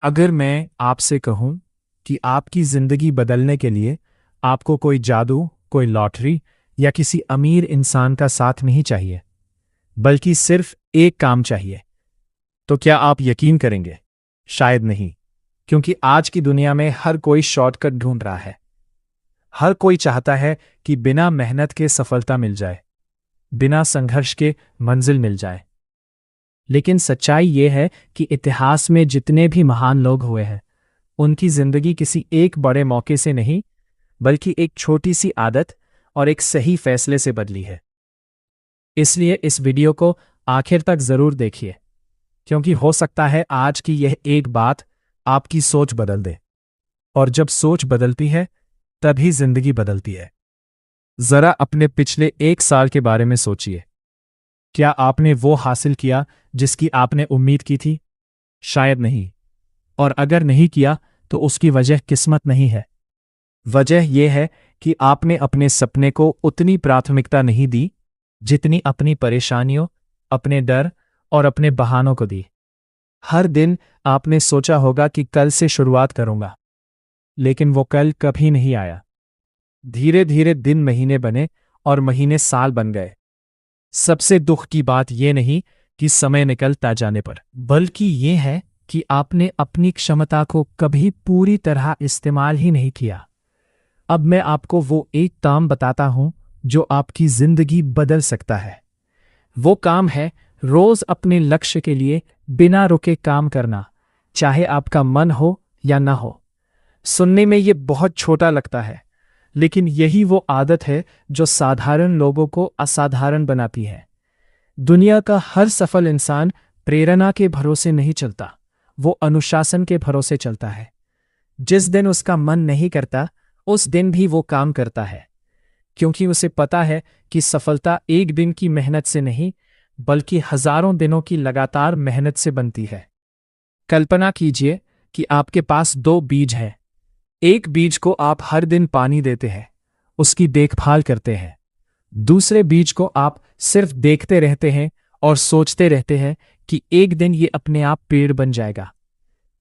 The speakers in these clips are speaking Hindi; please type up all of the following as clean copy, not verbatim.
अगर मैं आपसे कहूं कि आपकी जिंदगी बदलने के लिए आपको कोई जादू, कोई लॉटरी या किसी अमीर इंसान का साथ नहीं चाहिए, बल्कि सिर्फ एक काम चाहिए, तो क्या आप यकीन करेंगे? शायद नहीं, क्योंकि आज की दुनिया में हर कोई शॉर्टकट ढूंढ रहा है। हर कोई चाहता है कि बिना मेहनत के सफलता मिल जाए, बिना संघर्ष के मंजिल मिल जाए। लेकिन सच्चाई यह है कि इतिहास में जितने भी महान लोग हुए हैं, उनकी जिंदगी किसी एक बड़े मौके से नहीं, बल्कि एक छोटी सी आदत और एक सही फैसले से बदली है। इसलिए इस वीडियो को आखिर तक जरूर देखिए, क्योंकि हो सकता है आज की यह एक बात आपकी सोच बदल दे। और जब सोच बदलती है, तभी जिंदगी बदलती है। जरा अपने पिछले एक साल के बारे में सोचिए। क्या आपने वो हासिल किया जिसकी आपने उम्मीद की थी? शायद नहीं। और अगर नहीं किया, तो उसकी वजह किस्मत नहीं है। वजह यह है कि आपने अपने सपने को उतनी प्राथमिकता नहीं दी जितनी अपनी परेशानियों, अपने डर और अपने बहानों को दी। हर दिन आपने सोचा होगा कि कल से शुरुआत करूंगा, लेकिन वो कल कभी नहीं आया। धीरे धीरे दिन महीने बने और महीने साल बन गए। सबसे दुख की बात यह नहीं कि समय निकलता जाने पर, बल्कि ये है कि आपने अपनी क्षमता को कभी पूरी तरह इस्तेमाल ही नहीं किया। अब मैं आपको वो एक काम बताता हूं जो आपकी जिंदगी बदल सकता है। वो काम है रोज अपने लक्ष्य के लिए बिना रुके काम करना, चाहे आपका मन हो या ना हो। सुनने में ये बहुत छोटा लगता है, लेकिन यही वो आदत है जो साधारण लोगों को असाधारण बनाती है। दुनिया का हर सफल इंसान प्रेरणा के भरोसे नहीं चलता, वो अनुशासन के भरोसे चलता है। जिस दिन उसका मन नहीं करता, उस दिन भी वो काम करता है, क्योंकि उसे पता है कि सफलता एक दिन की मेहनत से नहीं, बल्कि हजारों दिनों की लगातार मेहनत से बनती है। कल्पना कीजिए कि आपके पास दो बीज हैं। एक बीज को आप हर दिन पानी देते हैं, उसकी देखभाल करते हैं। दूसरे बीज को आप सिर्फ देखते रहते हैं और सोचते रहते हैं कि एक दिन ये अपने आप पेड़ बन जाएगा।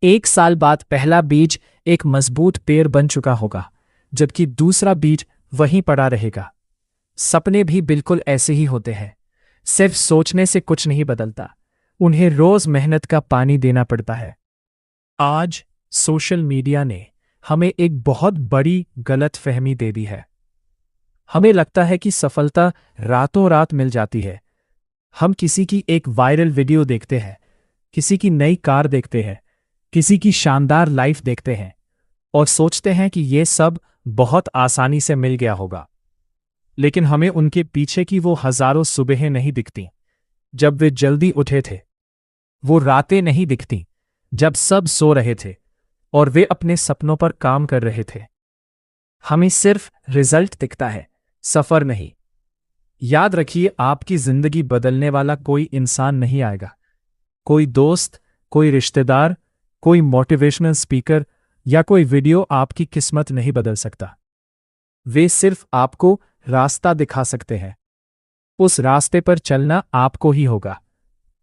एक साल बाद पहला बीज एक मजबूत पेड़ बन चुका होगा, जबकि दूसरा बीज वहीं पड़ा रहेगा। सपने भी बिल्कुल ऐसे ही होते हैं। सिर्फ सोचने से कुछ नहीं बदलता, उन्हें रोज मेहनत का पानी देना पड़ता है। आज सोशल मीडिया ने हमें एक बहुत बड़ी गलतफहमी दे दी है। हमें लगता है कि सफलता रातों रात मिल जाती है। हम किसी की एक वायरल वीडियो देखते हैं, किसी की नई कार देखते हैं, किसी की शानदार लाइफ देखते हैं और सोचते हैं कि ये सब बहुत आसानी से मिल गया होगा। लेकिन हमें उनके पीछे की वो हजारों सुबहें नहीं दिखती जब वे जल्दी उठे थे। वो रातें नहीं दिखती जब सब सो रहे थे और वे अपने सपनों पर काम कर रहे थे। हमें सिर्फ रिजल्ट दिखता है, सफर नहीं। याद रखिए, आपकी जिंदगी बदलने वाला कोई इंसान नहीं आएगा। कोई दोस्त, कोई रिश्तेदार, कोई मोटिवेशनल स्पीकर या कोई वीडियो आपकी किस्मत नहीं बदल सकता। वे सिर्फ आपको रास्ता दिखा सकते हैं। उस रास्ते पर चलना आपको ही होगा।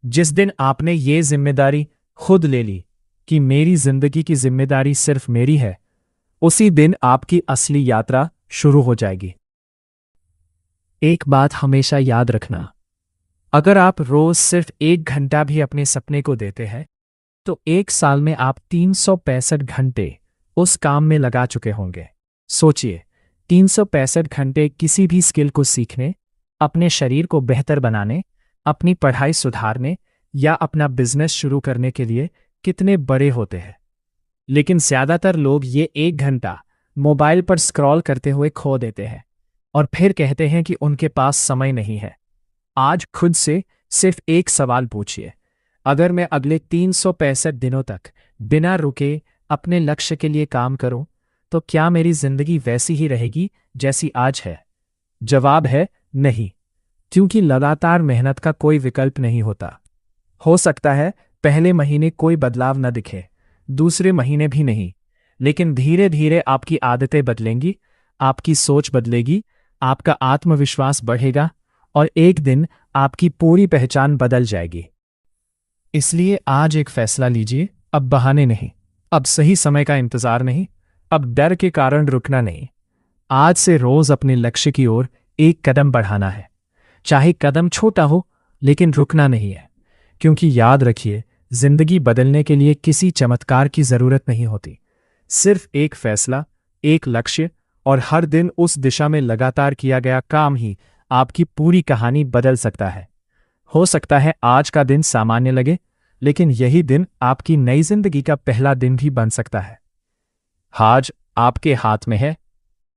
जिस दिन आपने ये जिम्मेदारी खुद ले ली कि मेरी जिंदगी की जिम्मेदारी सिर्फ मेरी है, उसी दिन आपकी असली यात्रा शुरू हो जाएगी। एक बात हमेशा याद रखना, अगर आप रोज सिर्फ 1 घंटा भी अपने सपने को देते हैं, तो एक साल में आप 365 घंटे उस काम में लगा चुके होंगे। सोचिए, 365 घंटे किसी भी स्किल को सीखने, अपने शरीर को बेहतर बनाने, अपनी पढ़ाई सुधारने या अपना बिजनेस शुरू करने के लिए कितने बड़े होते हैं। लेकिन ज्यादातर लोग ये 1 घंटा मोबाइल पर स्क्रॉल करते हुए खो देते हैं और फिर कहते हैं कि उनके पास समय नहीं है। आज खुद से सिर्फ एक सवाल पूछिए, अगर मैं अगले 365 दिनों तक बिना रुके अपने लक्ष्य के लिए काम करूं, तो क्या मेरी जिंदगी वैसी ही रहेगी जैसी आज है? जवाब है नहीं, क्योंकि लगातार मेहनत का कोई विकल्प नहीं होता। हो सकता है पहले महीने कोई बदलाव न दिखे, दूसरे महीने भी नहीं, लेकिन धीरे धीरे आपकी आदतें बदलेंगी, आपकी सोच बदलेगी, आपका आत्मविश्वास बढ़ेगा और एक दिन आपकी पूरी पहचान बदल जाएगी। इसलिए आज एक फैसला लीजिए, अब बहाने नहीं, अब सही समय का इंतजार नहीं, अब डर के कारण रुकना नहीं। आज से रोज अपने लक्ष्य की ओर एक कदम बढ़ाना है। चाहे कदम छोटा हो, लेकिन रुकना नहीं है। क्योंकि याद रखिए, जिंदगी बदलने के लिए किसी चमत्कार की जरूरत नहीं होती। सिर्फ एक फैसला, एक लक्ष्य और हर दिन उस दिशा में लगातार किया गया काम ही आपकी पूरी कहानी बदल सकता है। हो सकता है आज का दिन सामान्य लगे, लेकिन यही दिन आपकी नई जिंदगी का पहला दिन भी बन सकता है। आज आपके हाथ में है